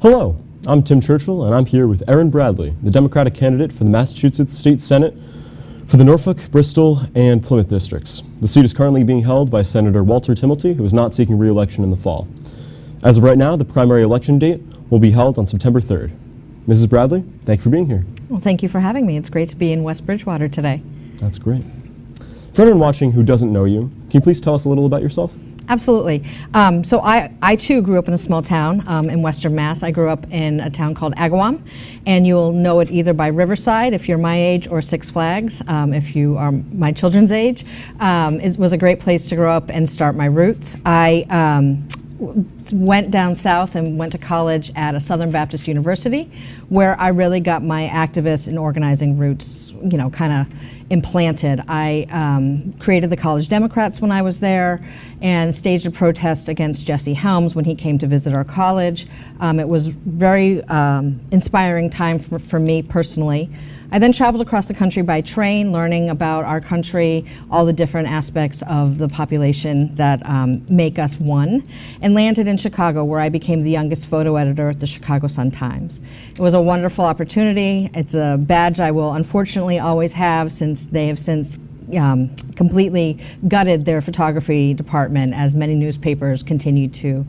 Hello, I'm Tim Churchill, and I'm here with Erin Bradley, the Democratic candidate for the Massachusetts State Senate for the Norfolk, Bristol, and Plymouth districts. The seat is currently being held by Senator Walter Timilty, who is not seeking re-election in the fall. As of right now, the primary election date will be held on September 3rd. Mrs. Bradley, thank you for being here. Well, thank you for having me. It's great to be in West Bridgewater today. That's great. For anyone watching who doesn't know you, can you please tell us a little about yourself? Absolutely. So I too grew up in a small town in Western Mass. I grew up in a town called Agawam, and you'll know it either by Riverside if you're my age, or Six Flags if you are my children's age. It was a great place to grow up and start my roots. I went down south and went to college at a Southern Baptist University, where I really got my activist and organizing roots, kind of implanted. I created the College Democrats when I was there and staged a protest against Jesse Helms when he came to visit our college. It was very inspiring time for me personally. I then traveled across the country by train, learning about our country, all the different aspects of the population that make us one, and landed in Chicago, where I became the youngest photo editor at the Chicago Sun-Times. It was a wonderful opportunity. It's a badge I will unfortunately always have, since they have since completely gutted their photography department as many newspapers continue to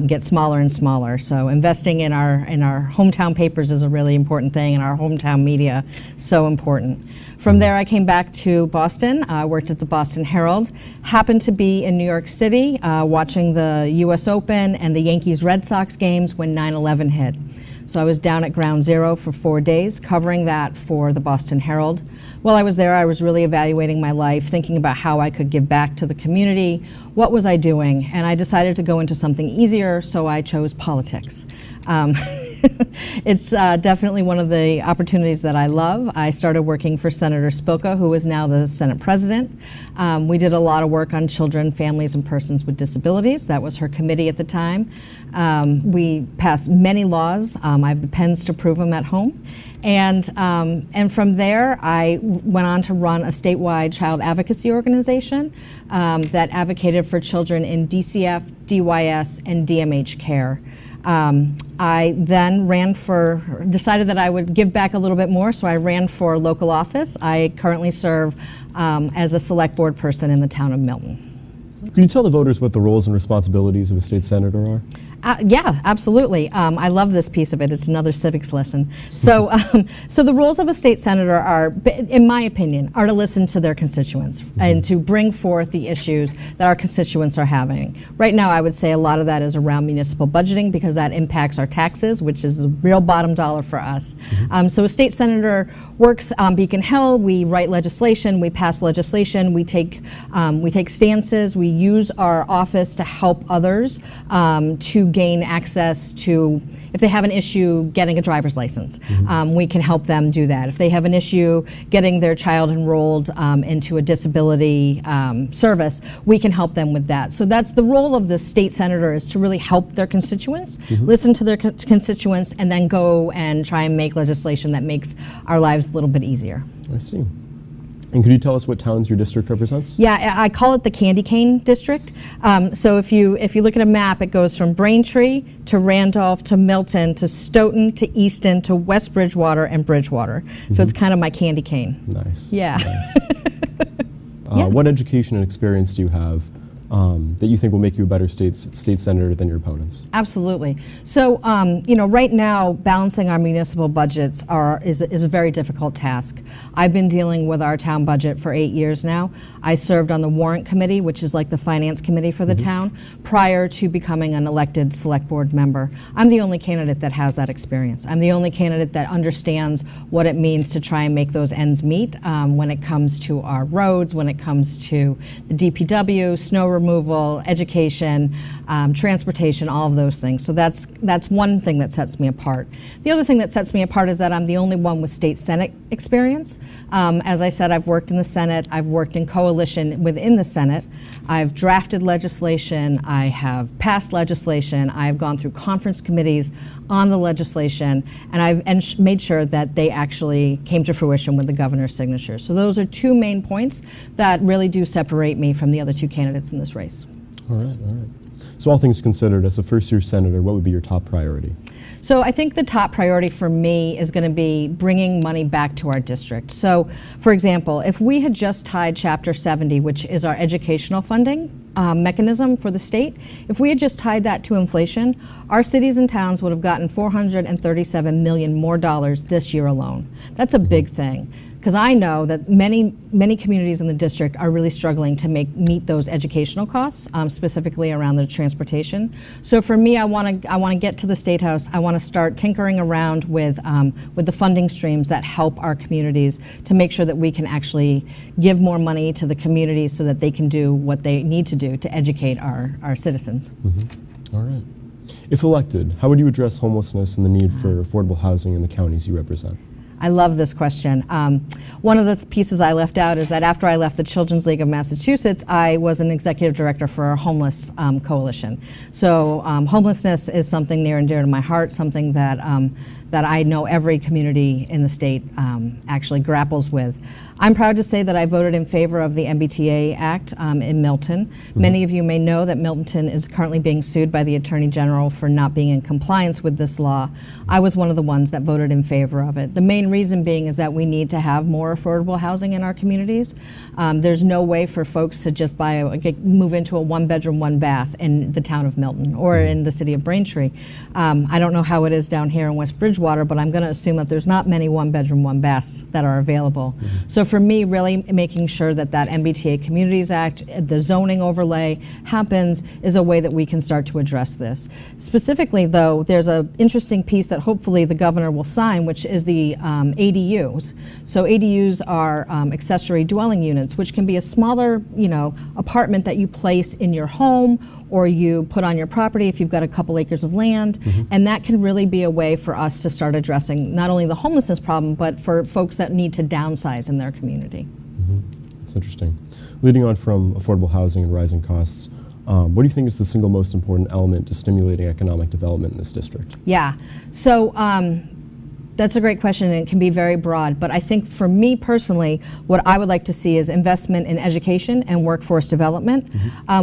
get smaller and smaller. So investing in our hometown papers is a really important thing, and our hometown media so important. From there I came back to Boston. I worked at the Boston Herald. Happened to be in New York City watching the US Open and the Yankees-Red Sox games when 9/11 hit. So I was down at Ground Zero for 4 days covering that for the Boston Herald. While I was there, I was really evaluating my life, thinking about how I could give back to the community. What was I doing? And I decided to go into something easier, so I chose politics. It's definitely one of the opportunities that I love. I started working for Senator Spoka, who is now the Senate President. We did a lot of work on children, families, and persons with disabilities. That was her committee at the time. We passed many laws. I have the pens to prove them at home. And from there, I went on to run a statewide child advocacy organization that advocated for children in DCF, DYS, and DMH care. I then decided that I would give back a little bit more, so I ran for local office. I currently serve as a select board person in the town of Milton. Can you tell the voters what the roles and responsibilities of a state senator are? Yeah, absolutely. I love this piece of it. It's another civics lesson. So, so the roles of a state senator are, in my opinion, are to listen to their constituents and to bring forth the issues that our constituents are having. Right now, I would say a lot of that is around municipal budgeting, because that impacts our taxes, which is the real bottom dollar for us. So a state senator works on Beacon Hill. We write legislation, we pass legislation, we take stances, we use our office to help others to gain access to, if they have an issue getting a driver's license, we can help them do that. If they have an issue getting their child enrolled into a disability service, we can help them with that. So that's the role of the state senator, is to really help their constituents, listen to their constituents, and then go and try and make legislation that makes our lives a little bit easier. I see. And could you tell us what towns your district represents? Yeah, I call it the Candy Cane District. So if you look at a map, it goes from Braintree to Randolph to Milton to Stoughton to Easton to West Bridgewater and Bridgewater. So it's kind of my candy cane. Nice. Yeah. Nice. What education and experience do you have that you think will make you a better state senator than your opponents? Absolutely. So, right now, balancing our municipal budgets is a very difficult task. I've been dealing with our town budget for 8 years now. I served on the warrant committee, which is like the finance committee for the town, prior to becoming an elected select board member. I'm the only candidate that has that experience. I'm the only candidate that understands what it means to try and make those ends meet when it comes to our roads, when it comes to the DPW, snow removal, education, transportation, all of those things. So that's one thing that sets me apart. The other thing that sets me apart is that I'm the only one with state Senate experience. As I said, I've worked in the Senate, I've worked in coalition within the Senate, I've drafted legislation, I have passed legislation, I've gone through conference committees on the legislation, and I've made sure that they actually came to fruition with the governor's signature. So those are two main points that really do separate me from the other two candidates in this race. All right, all right. So all things considered, as a first-year senator, what would be your top priority? So I think the top priority for me is going to be bringing money back to our district. So, for example, if we had just tied Chapter 70, which is our educational funding mechanism for the state, if we had just tied that to inflation, our cities and towns would have gotten $437 million more dollars this year alone. That's a big thing, because I know that many communities in the district are really struggling to meet those educational costs, specifically around the transportation. So for me, I want to get to the State House. I want to start tinkering around with the funding streams that help our communities to make sure that we can actually give more money to the communities so that they can do what they need to do to educate our citizens. All right. If elected, how would you address homelessness and the need for affordable housing in the counties you represent? I love this question. One of the pieces I left out is that after I left the Children's League of Massachusetts, I was an executive director for our homeless coalition. So homelessness is something near and dear to my heart, something that I know every community in the state actually grapples with. I'm proud to say that I voted in favor of the MBTA Act in Milton. Many of you may know that Milton is currently being sued by the Attorney General for not being in compliance with this law. I was one of the ones that voted in favor of it. The main reason being is that we need to have more affordable housing in our communities. There's no way for folks to just move into a one-bedroom, one-bath in the town of Milton or in the city of Braintree. I don't know how it is down here in West Bridgewater, but I'm going to assume that there's not many one-bedroom, one-baths that are available. So for me, really making sure that MBTA Communities Act, the zoning overlay happens, is a way that we can start to address this. Specifically, though, there's an interesting piece that hopefully the governor will sign, which is the ADUs. So ADUs are accessory dwelling units, which can be a smaller, apartment that you place in your home or you put on your property if you've got a couple acres of land. And that can really be a way for us to start addressing not only the homelessness problem, but for folks that need to downsize in their community. That's interesting. Leading on from affordable housing and rising costs, what do you think is the single most important element to stimulating economic development in this district? Yeah, so that's a great question, and it can be very broad, but I think for me personally, what I would like to see is investment in education and workforce development.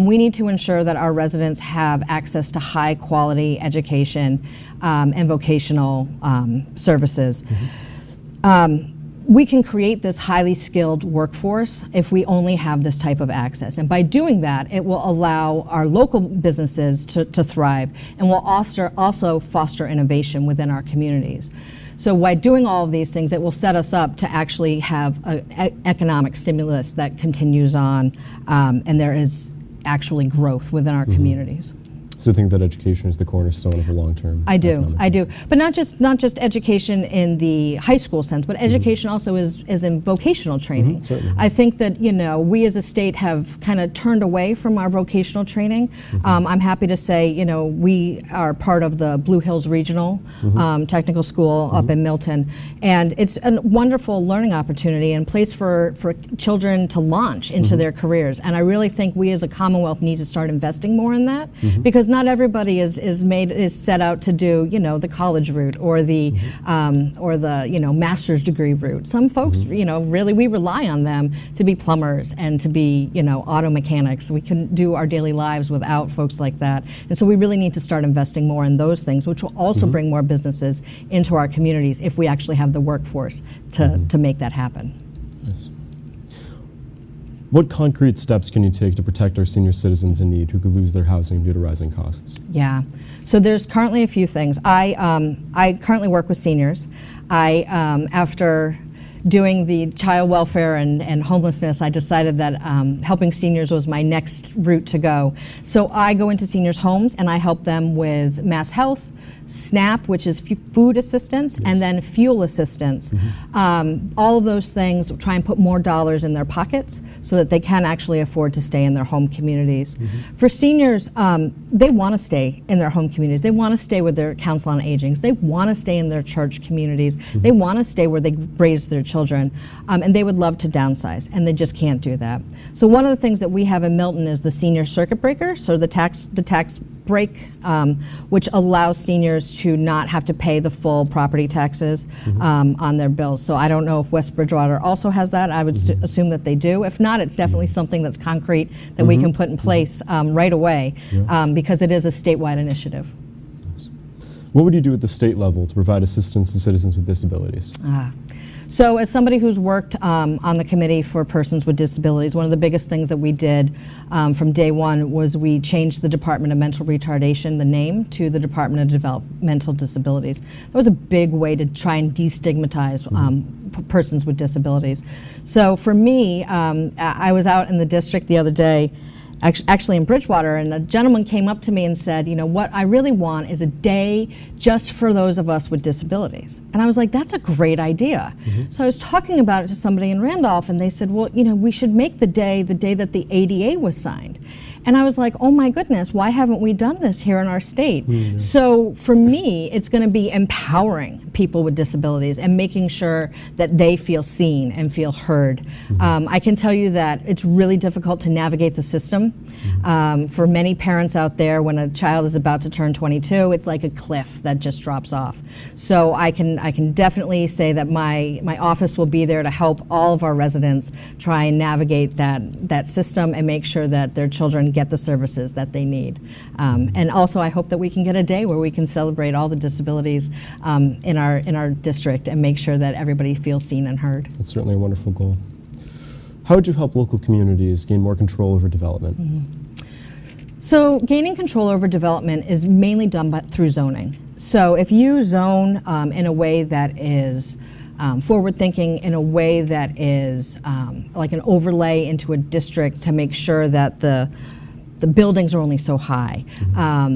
We need to ensure that our residents have access to high quality education and vocational services. We can create this highly skilled workforce if we only have this type of access. And by doing that, it will allow our local businesses to thrive, and will also foster innovation within our communities. So by doing all of these things, it will set us up to actually have an economic stimulus that continues on, and there is actually growth within our communities. So I think that education is the cornerstone of a long-term. I do, but not just education in the high school sense, but education also is in vocational training. I think that we as a state have kind of turned away from our vocational training. I'm happy to say we are part of the Blue Hills Regional Technical School up in Milton, and it's a wonderful learning opportunity and place for children to launch into their careers. And I really think we as a Commonwealth need to start investing more in that, because not everybody is set out to do the college route or the master's degree route. Some folks really we rely on them to be plumbers and to be auto mechanics. We can do our daily lives without folks like that, and so we really need to start investing more in those things, which will also bring more businesses into our communities if we actually have the workforce to make that happen. Yes. What concrete steps can you take to protect our senior citizens in need who could lose their housing due to rising costs? Yeah, so there's currently a few things. I currently work with seniors. After doing the child welfare and homelessness, I decided that helping seniors was my next route to go. So I go into seniors' homes and I help them with mass health, SNAP, which is food assistance, and then fuel assistance. All of those things try and put more dollars in their pockets so that they can actually afford to stay in their home communities. For seniors, they want to stay in their home communities. They want to stay with their council on aging. They want to stay in their church communities. They want to stay where they raise their children, and they would love to downsize, and they just can't do that. So one of the things that we have in Milton is the senior circuit breaker, so the tax break, which allows seniors to not have to pay the full property taxes on their bills. So I don't know if West Bridgewater also has that. I would assume that they do. If not, it's definitely something that's concrete that we can put in place right away, because it is a statewide initiative. What would you do at the state level to provide assistance to citizens with disabilities? So as somebody who's worked on the committee for persons with disabilities, one of the biggest things that we did from day one was we changed the Department of Mental Retardation, the name, to the Department of Developmental Disabilities. That was a big way to try and destigmatize persons with disabilities. So for me, I was out in the district the other day, actually in Bridgewater, and a gentleman came up to me and said, you know, what I really want is a day just for those of us with disabilities. And I was like, that's a great idea. So I was talking about it to somebody in Randolph, and they said, well, you know, we should make the day that the ADA was signed. And I was like, oh my goodness, why haven't we done this here in our state? So for me, it's going to be empowering people with disabilities and making sure that they feel seen and feel heard. I can tell you that it's really difficult to navigate the system. For many parents out there, when a child is about to turn 22, it's like a cliff that just drops off. So I can definitely say that my office will be there to help all of our residents try and navigate that system and make sure that their children get the services that they need. And also I hope that we can get a day where we can celebrate all the disabilities in our district and make sure that everybody feels seen and heard. That's certainly a wonderful goal. How would you help local communities gain more control over development? So gaining control over development is mainly done through zoning. So if you zone in a way that is forward-thinking, in a way that is like an overlay into a district to make sure that the buildings are only so high.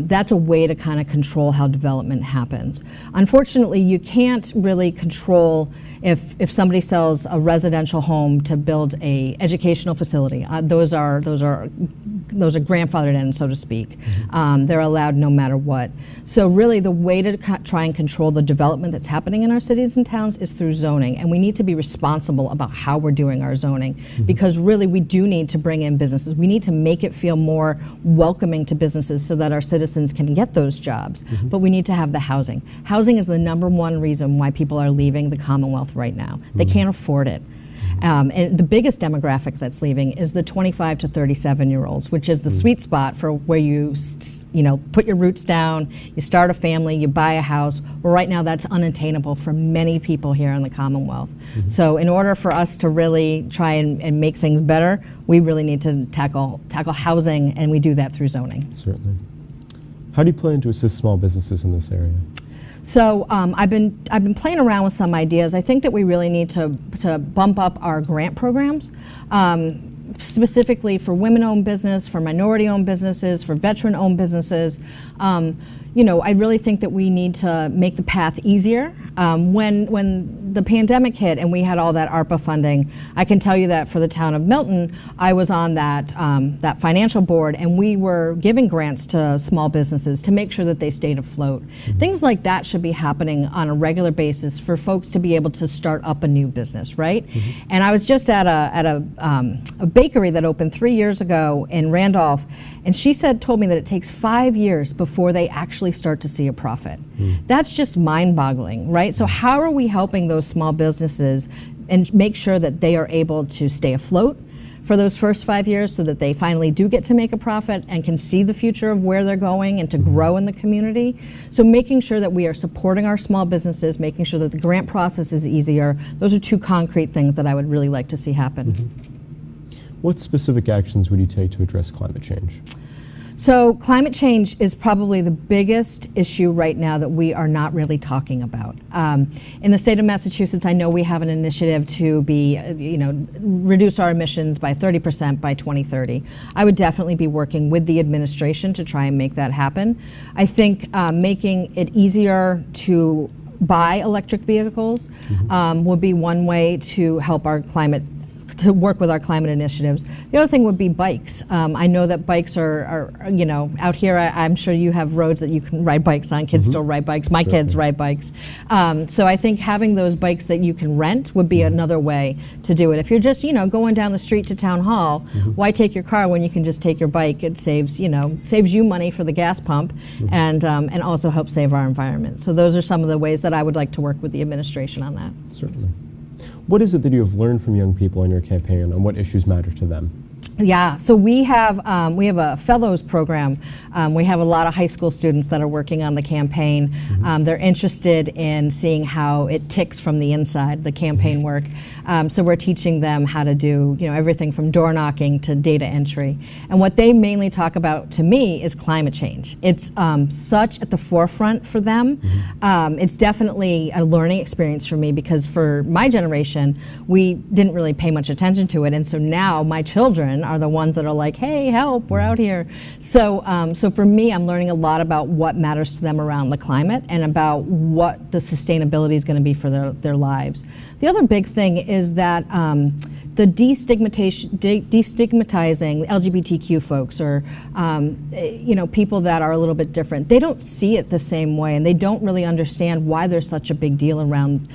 That's a way to kind of control how development happens. Unfortunately, you can't really control if somebody sells a residential home to build a educational facility. Those are grandfathered in, so to speak. They're allowed no matter what. So really the way to try and control the development that's happening in our cities and towns is through zoning. And we need to be responsible about how we're doing our zoning, because really we do need to bring in businesses. We need to make it feel more welcoming to businesses so that our citizens can get those jobs. But we need to have the housing. Housing is the #1 reason why people are leaving the Commonwealth right now. They can't afford it. And the biggest demographic that's leaving is the 25 to 37-year-olds, which is the sweet spot for where you put your roots down, you start a family, you buy a house. Well, right now that's unattainable for many people here in the Commonwealth. So in order for us to really try and make things better, we really need to tackle housing, and we do that through zoning. Certainly. How do you plan to assist small businesses in this area? So I've been playing around with some ideas. I think that we really need to bump up our grant programs, specifically for women-owned business, for minority-owned businesses, for veteran-owned businesses. I really think that we need to make the path easier. When the pandemic hit and we had all that ARPA funding, I can tell you that for the town of Milton, I was on that financial board, and we were giving grants to small businesses to make sure that they stayed afloat. Things like that should be happening on a regular basis for folks to be able to start up a new business, right? And I was just at a bakery that opened 3 years ago in Randolph, and she told me that it takes 5 years before they actually start to see a profit. That's just mind-boggling, right? So how are we helping those small businesses and make sure that they are able to stay afloat for those first 5 years so that they finally do get to make a profit and can see the future of where they're going and to grow in the community? So making sure that we are supporting our small businesses, making sure that the grant process is easier, those are two concrete things that I would really like to see happen. What specific actions would you take to address climate change? So climate change is probably the biggest issue right now that we are not really talking about. In the state of Massachusetts, I know we have an initiative to reduce our emissions by 30% by 2030. I would definitely be working with the administration to try and make that happen. I think making it easier to buy electric vehicles would be one way to help our climate, to work with our climate initiatives. The other thing would be bikes. I know that bikes are out here, I'm sure you have roads that you can ride bikes on. Kids still ride bikes. My kids ride bikes. So I think having those bikes that you can rent would be another way to do it. If you're just, going down the street to town hall, why take your car when you can just take your bike? It saves you money for the gas pump and also helps save our environment. So those are some of the ways that I would like to work with the administration on that. Certainly. What is it that you have learned from young people in your campaign on what issues matter to them? Yeah, so we have a fellows program. We have a lot of high school students that are working on the campaign. They're interested in seeing how it ticks from the inside, the campaign work. So we're teaching them how to do, everything from door knocking to data entry. And what they mainly talk about to me is climate change. It's such at the forefront for them. It's definitely a learning experience for me, because for my generation, we didn't really pay much attention to it. And so now my children are the ones that are like, hey, help, we're out here. So for me, I'm learning a lot about what matters to them around the climate and about what the sustainability is going to be for their lives. The other big thing is that the destigmatizing LGBTQ folks, or people that are a little bit different, they don't see it the same way, and they don't really understand why there's such a big deal around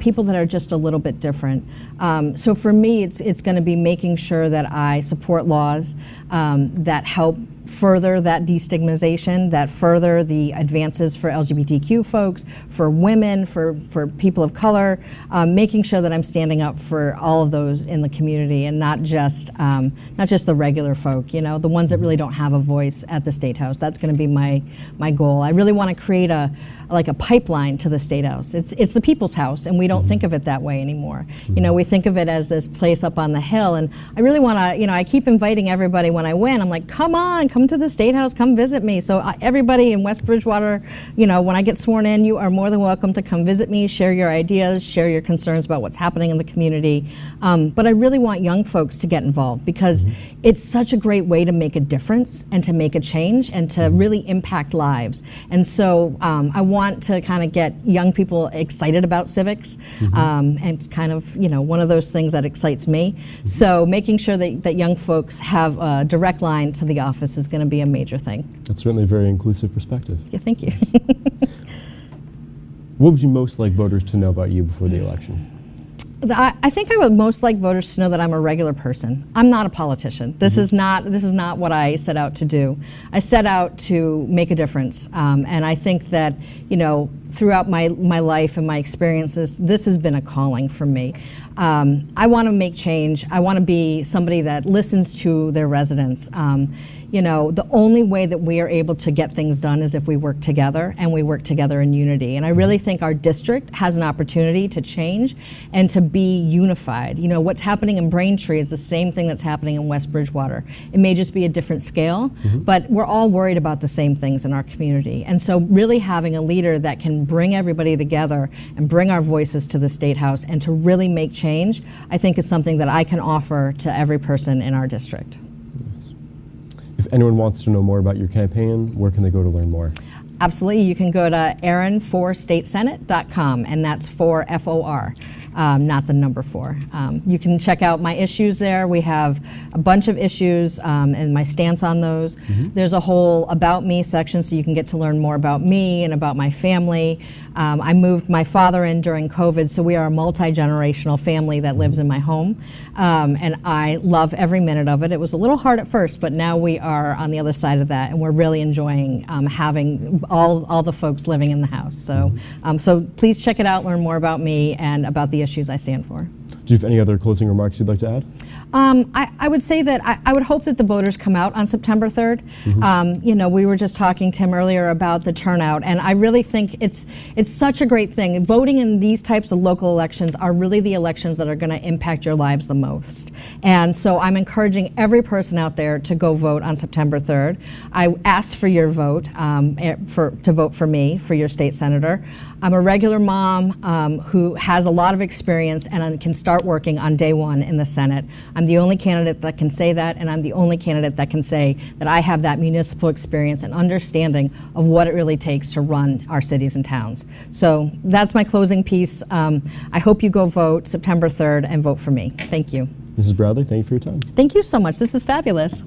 people that are just a little bit different. So for me, it's going to be making sure that I support laws that help further that destigmatization, that further the advances for LGBTQ folks, for women, for people of color, making sure that I'm standing up for all of those in the community, and not just the regular folk, the ones that really don't have a voice at the State House. That's going to be my goal. I really want to create a pipeline to the State House. It's the people's house, and we don't think of it that way anymore. We think of it as this place up on the hill, and I really want to, I keep inviting everybody when I win. I'm like, come on, come to the State House, come visit me. So everybody in West Bridgewater, when I get sworn in, you are more than welcome to come visit me, share your ideas, share your concerns about what's happening in the community. But I really want young folks to get involved, because it's such a great way to make a difference and to make a change and to really impact lives. And so I want to kind of get young people excited about civics, and it's kind of one of those things that excites me. So making sure that young folks have a direct line to the office is going to be a major thing. That's certainly a very inclusive perspective. Yeah, thank you. What would you most like voters to know about you before the election? I think I would most like voters to know that I'm a regular person. I'm not a politician. This is not what I set out to do. I set out to make a difference, and I think that throughout my life and my experiences, this has been a calling for me. I want to make change. I want to be somebody that listens to their residents. The only way that we are able to get things done is if we work together, and we work together in unity. And I really think our district has an opportunity to change and to be unified. What's happening in Braintree is the same thing that's happening in West Bridgewater. It may just be a different scale, but we're all worried about the same things in our community. And so really having a leader that can bring everybody together and bring our voices to the State House and to really make change, I think is something that I can offer to every person in our district. If anyone wants to know more about your campaign, where can they go to learn more? Absolutely. You can go to erinforstatesenate.com, and that's for FOR, not the number 4. You can check out my issues there. We have a bunch of issues and my stance on those. There's a whole About Me section, so you can get to learn more about me and about my family. I moved my father in during COVID, so we are a multi-generational family that lives in my home, and I love every minute of it. It was a little hard at first, but now we are on the other side of that, and we're really enjoying having all the folks living in the house. So, so please check it out, learn more about me and about the issues I stand for. Do you have any other closing remarks you'd like to add? I would say that I would hope that the voters come out on September 3rd. We were just talking, Tim, earlier about the turnout, and I really think it's such a great thing. Voting in these types of local elections are really the elections that are going to impact your lives the most. And so I'm encouraging every person out there to go vote on September 3rd. I ask for your vote, to vote for me, for your state senator. I'm a regular mom who has a lot of experience and can start working on day one in the Senate. I'm the only candidate that can say that, and I'm the only candidate that can say that I have that municipal experience and understanding of what it really takes to run our cities and towns. So that's my closing piece. I hope you go vote September 3rd and vote for me. Thank you. Mrs. Bradley, thank you for your time. Thank you so much. This is fabulous.